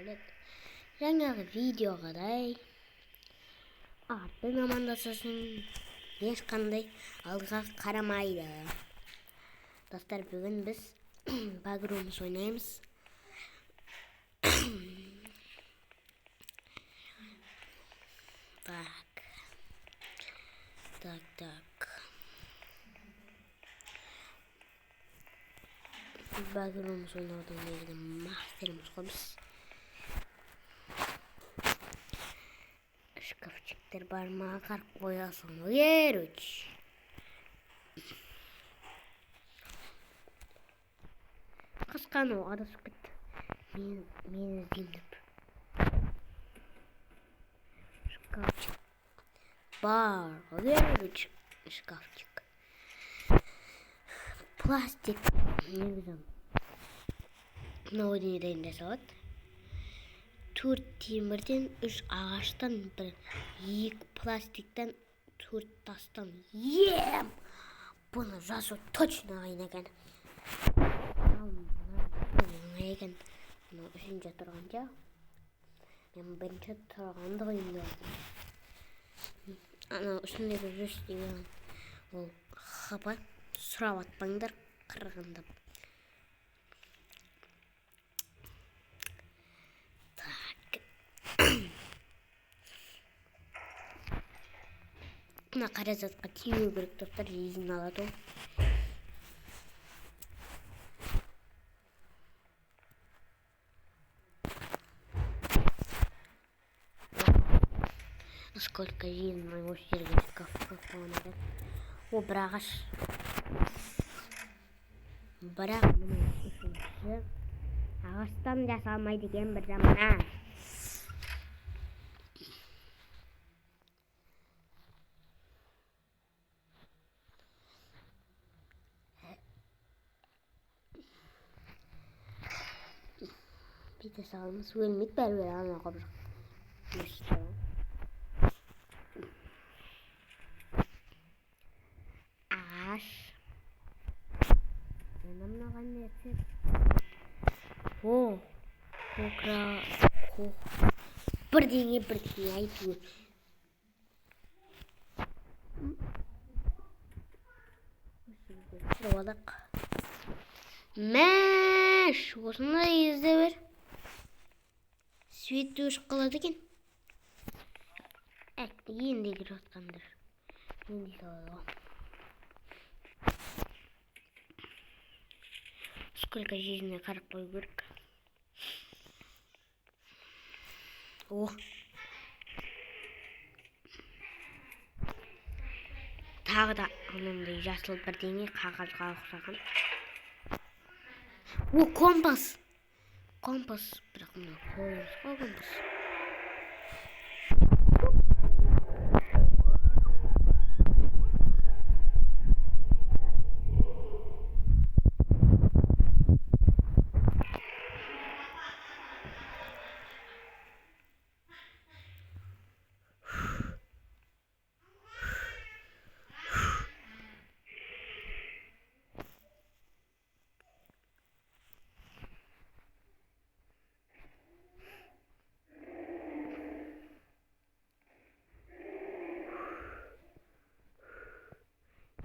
келеді. Жаңағы видеоғадай артын амандасасын, ешқандай алдыға қарамайды. Достар, бүгін біз багрумс ойнаймыз. Так. Багрумс ойнаудың негізі мастеріміз ғой біз. Шкафчиктер бар ма? Қарып қоясың. Еруч. Қасқаны адасып кетті. Мен іздеймін деп. Шкафчик бар. Еруч. Шкафчик. Пластик. Негізі. Мынау неден жасалады? 4 темірден, 3 ағаштан, 2 пластиктан, 4 тастан. Бұны жасу точно қайын екен. Бұны үшінші тұрғанша. Мен бірінші тұрғанды қойымды. Ана үстіндегі жүз деген ол қапа. Сұрап атпаңдар қырғындап. Мына қаражатқа тиюі керек, достар, жезін алады ол. Сколько жезін осы жерге шкафқа қойған. О, бір ағаш. Бірақ мұның үшінші ағаштан жасалмайды екен бір замана. Bitte salımız өлмейді, бәрі ана қобыр. Ағаш. Мынаған несі? Бірдеңе айту. Сұрадық. Мәш, осындай езде бер. Светті өшіп қалады екен. Енді кіріп жатқандар. Енді салады ғой. Сколько жизніне қарып қою керек. Тағы да анандай жасыл бірдеңе қағазға ұқсаған. Компас. Компас. Бірақ мына қойыз ғой компас.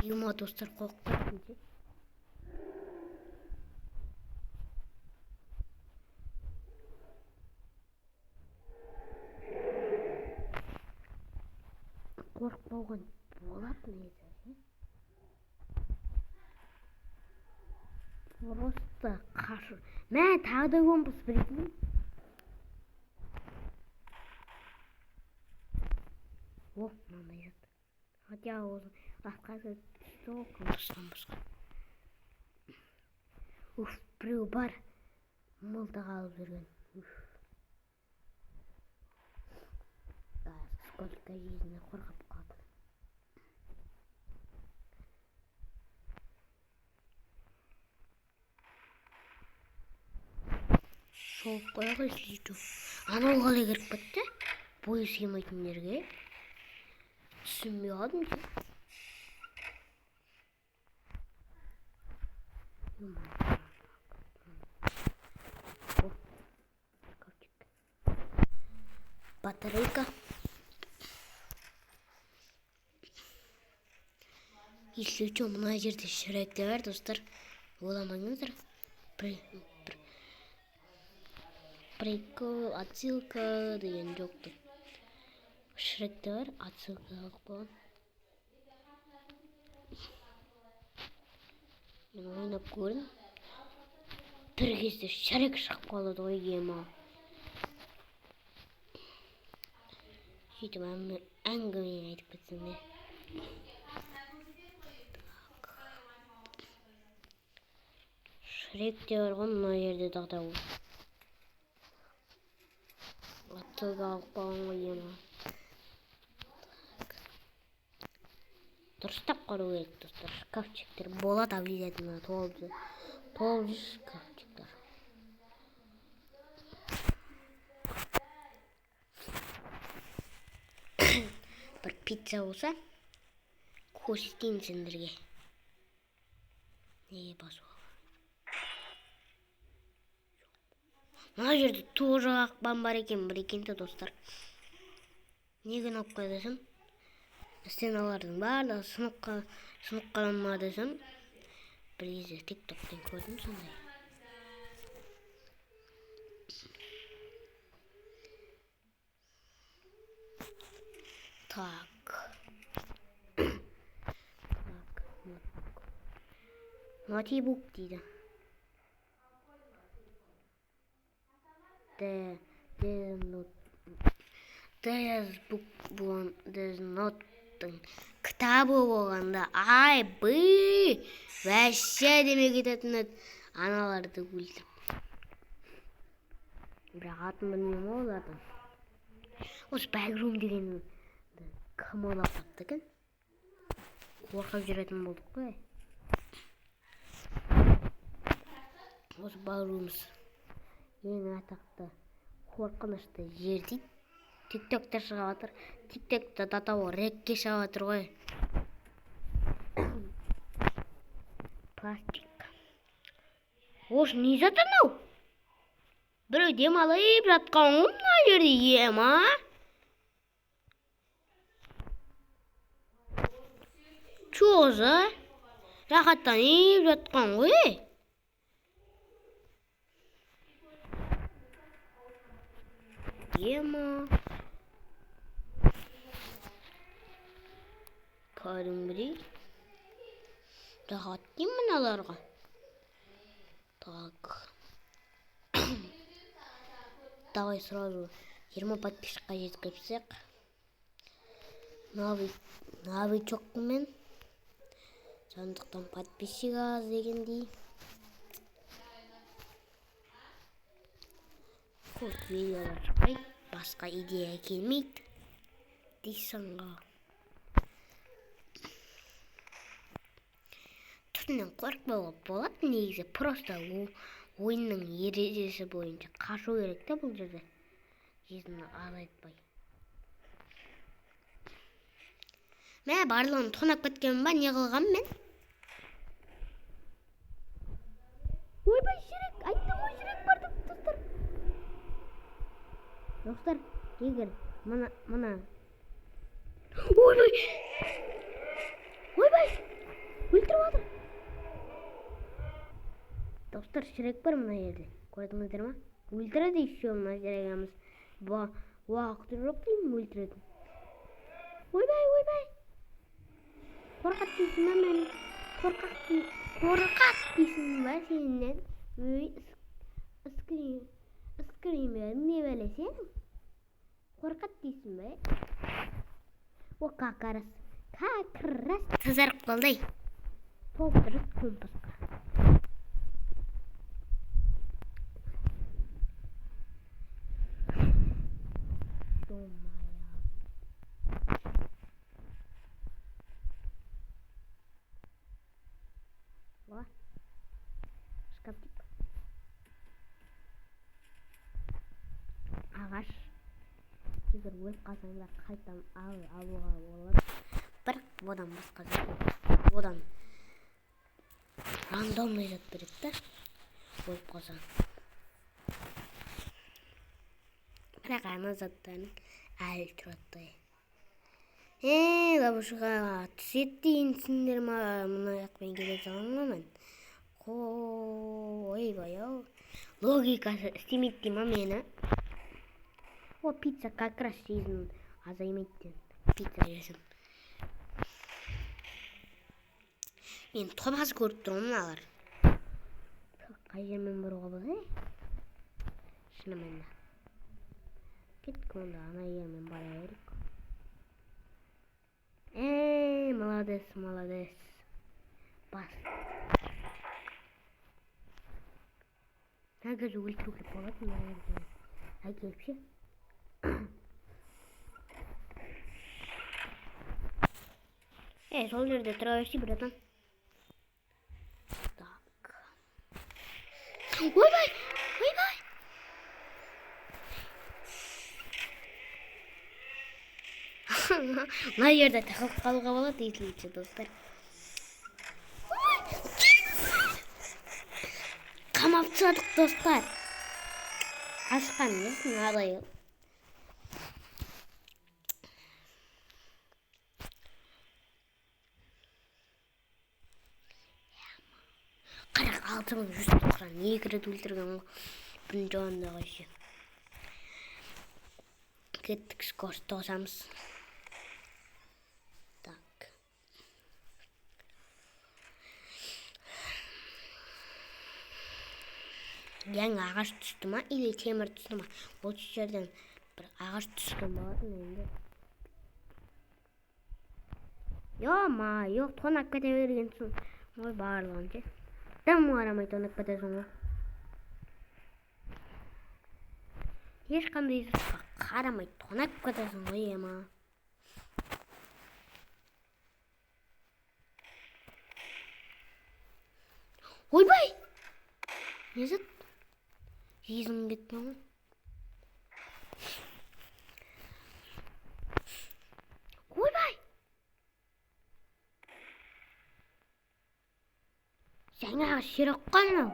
Юма, достар, қорқып кетті. Қорқпауған болады несі? Просто қашу. Мә, тағы да компас білетін. Мынандай жат. Хотя осы басқасы сол компастан басқа. Біреу бар. Мылтық алып жүрген. Сколько жизненно қорқып қалды. Соғып қоя ғой сөйту. Анау қалай кіріп кетті? Бойы сыймайтын жерге. Түсінбей қалдым. батарейка. Если что, мына жерде Шрек те бар, достар. Ойламаңыздар. Прикол, отсылка деген жоқты. Шрек те бар, отсылка қылып қойған. Мен ойнап көрдім. Bir кезде Шрек шығып қалады ғой ема. Сөйтіп әңгіме айтып кетсем де. Шрек те бар ғой мына жерде тағы да. Отсылка алып қалған ғой ема. Дұрыстап қарау керек, достар. Шкафчиктер болады обязательно толып шкафчиктер. Бір пицца болса, көрсетейін сендерге. Неге басуға? Мына жерде тоже ақпан бар екен, бір екенді достар. Неге алып қойдасың? Сценалардың барлығы сынып қалама десем, бір кезде тиктоктен көрдім сондай. Так. Ноутбук дейді. There's not кітабы болғанда ай бүй вәше демек кететін аналарды өлтіріп. Бірақ атын білмеймін олардың. Осы бәкрум деген кім ойлап тапты екен? Қорқып жүретін болдық қой. Осы бәкрумс ең атақты қорқынышты жер дейді. Тиктокта шығып жатыр. Тиктокта датао рекке шығып жатыр ғой. Пластик. Ош, не зат анау? Біреу демалып жатқан ғой мына жерде ема. Чо за? Рахаттанып жатқан ғой. Ема. Кәдімгідей. Рахат деймін мыналарға. Так. Давай сразу 20 подписчикқа жеткізсек. Новичокпын. Сондықтан подписчик аз дегендей. Көп видеолар шықпайды, басқа идея келмейді. Дейсіңға. Түтінен қорықпауға болады негізі. Просто ойынның ережесі бойынша қашу керек те бұл жерде. Жезімді азайтпай. Мен барлығын тонап кеткенмін ба, не қылғам мен? Ойбай, Шрек, айттым ғой Шрек барды, достар. Достар, егер мына. Ойбай! Ойбай! Өлтіріп отыр. Достар, Шрек бар мына жерде. Көрдіңіздер ма? Өлтіреді еще мына Шрегіміз. Уақыты жоқ деймін өлтіреді. Ойбай! Қорқат дейсің ба мен? Қорқат дейсің ба сенен? Скример, не бәлесен? Қорқат дейсің ба? О, как раз тазарып қалдай. Толтырып компасқа. Шкафчик. Ағаш. Егер өліп қалсаңдар қайтам алуға болады. Бірақ одан басқа зат. Одан рандомный зат береді да. Өліп қалсаң. Бірақ ана заттарын Әлі тұрады. Лабушыға түсетті енсіңдер ма? Мұна яқпен келе салыңға мен. Ойбай-ау. Логикасы істемейді ма мені? О, пицца как раз сезін азаймайттен. Пицца жесін. Мен томаз көріп тұрмын алар. Қай жермен бұруға болды? Шынымен да. Кеттік онда ана жермен бара берік. Молодец. Бас. Нәгіз өлтіруге болады ма? Әкеліп ше. Сол жерде тұра берші, братан. Так. Ойбай! Мына жерде тақылып қалуға болады етілікші, достар. Қамап тастадық, достар. Ашқан несін адайы. Қарақ 6192 рет өлтірген ол. Бұның жауында қойшы. Кеттік скорсты қосамыз. Яң ағаш түсті ма, или темір түсті ма? Осы жерден бір ағаш түскен болатын енді. Жоқ, тонап кете бергенсің. Ой, барлығын ше. Дым қарамай тонап кетесің ғой. Ешқандай жұртқа қарамай тонап кетесің ғой, ема. Ойбай! Не зат? Жезім кетті ма? Ойбай! Жаңағы ширек қанау.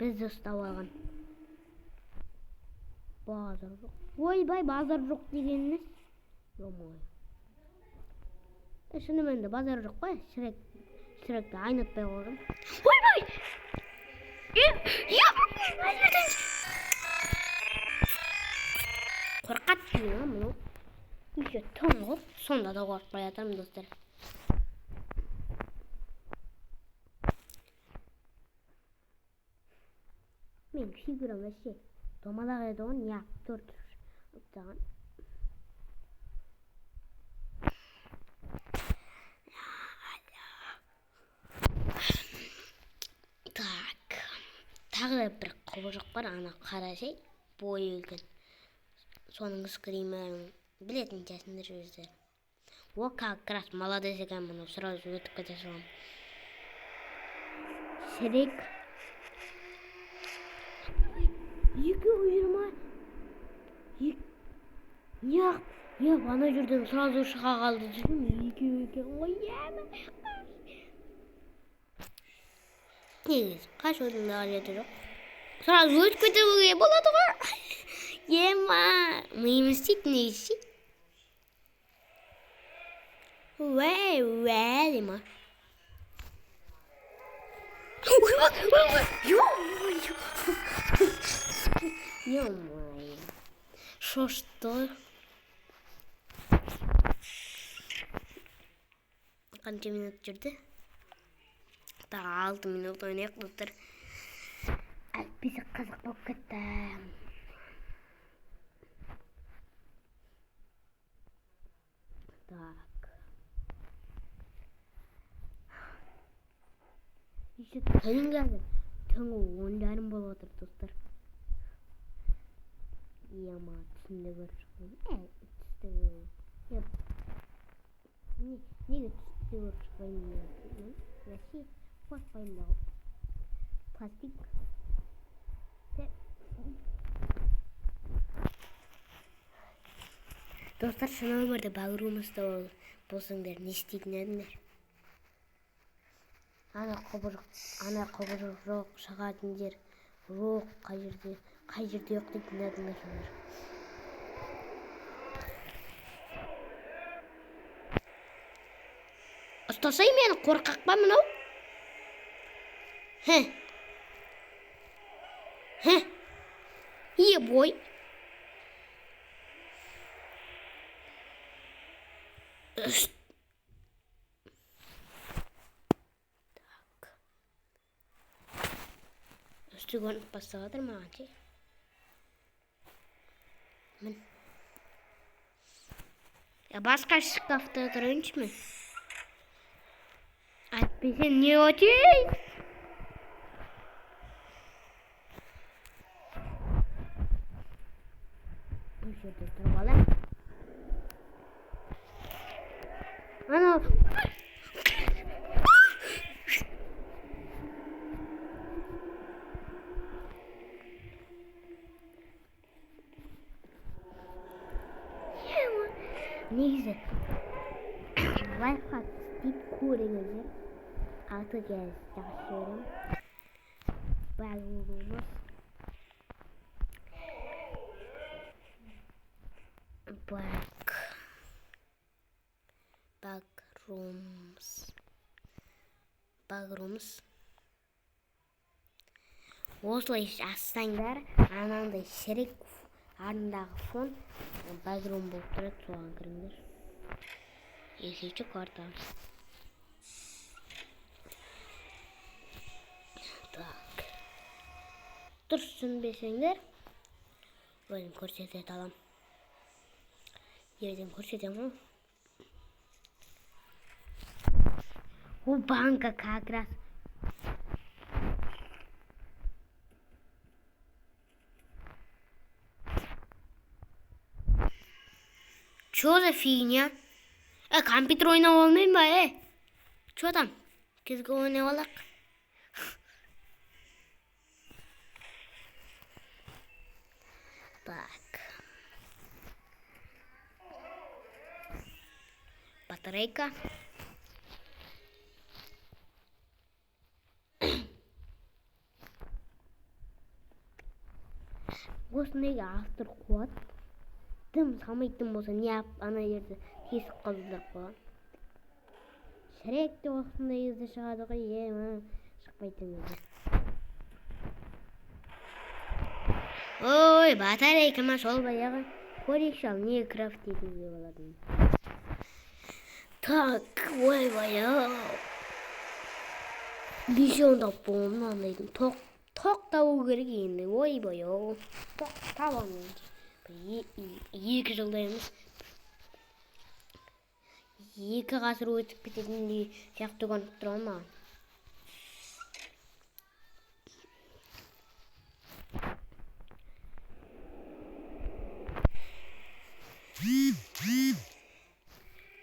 Бізді ұстап алған. Базар жоқ. Ойбай, базар жоқ дегеніңіз. Йомой. Шынымен де базар жоқ қой. Шіректі айнытпай қойдым. Ойбай! Қорқат дейін мұны. Үйше түн ғой. Сонда да қорқпай атармын, достар. Мен фигурам әше. Домалақ еді оған, я, төрт ұптаған. Тағы да бір құбыжық бар, ана қарасай, бой өлген. Соның скримерін білетін жәсіндер өздері. О, как раз молодец екен, мұны сразу өтіп кете салам. Шірек. 220. Неғып, ана жүрден сразу шыға қалды жүрім. 2 екен ғой, емі. Негіз, қаш өтіндағы жеті жоқ. Сразу өтіп кетуге болады ғой. Ема, миым істейді негізі. Дема. Ё-моё. Что? Қанша минут жүрді? 6 минут ойнайық, достар. Әліппесі қызық болып кетті. Так. Еще түн қазір. Түнгі 10:30 болып отыр, достар. Ема, түсінде көріп шықпаймын. Түсте неге түсте көріп шықпаймын? Вообще қорқпаймын да. Пластик. Достар, шын өмірде бағыруымызда болсаңдар, не істейтін едіңдер? Ана құбыжық жоқ, шығатын жер жоқ, қай жерде жоқ дейтін едіңдер. тастай мені, қорқақ па мынау? Ебой. Üstü görünüp bassadır mı acı? Ya başka şkafta durunç mu? Bize ne oluyor? Bu şurada duralım. Ana. Neyse. Like at, deyip kurenizi atacağız. Yaşıyorum. Balonumuz. Backrooms. Осылай жазсаңдар, анандай шірек арындағы фон бакграунд болып тұрады, соған кіріңдер. Екінші карта. Так. Дұрыс түсінбесеңдер, өзім көрсете алам. Ерден көрсетемін. О, банка как раз. Что за фигня? Компьютер ойнап алмайм ба, Что там? Кезге ойнап алақ. Так. Батарейка. Осындайға автор қуат. Тым салмайтын болса, не ап, ана жерді тесіп қалдырып қойған. Шірек те осындай кезде шығады ғой, шықпайтын кезде. Ой, батарейка ма сол баяғы. Көрейікші ал, не крафт етуге болады. Так, ой баяу. Бишондап болым мынандайдың. Тоқ табу керек енді, ой баяу. Тоқ табамын. 2 жылда емес. 2 ғасыр өтіп кететіндей сияқты көрініп тұр ма?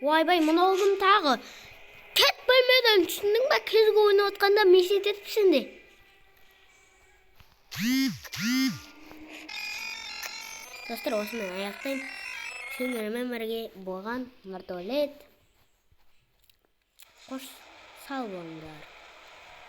Ойбай, мұны олдым тағы. Кет бөлмеден түсіндің ба? Кезге ойнап отқанда месет етіпсің де. Достар, осымен аяқтайым. Сендермен бірге болған Нұртолет. Қош сау болыңдар.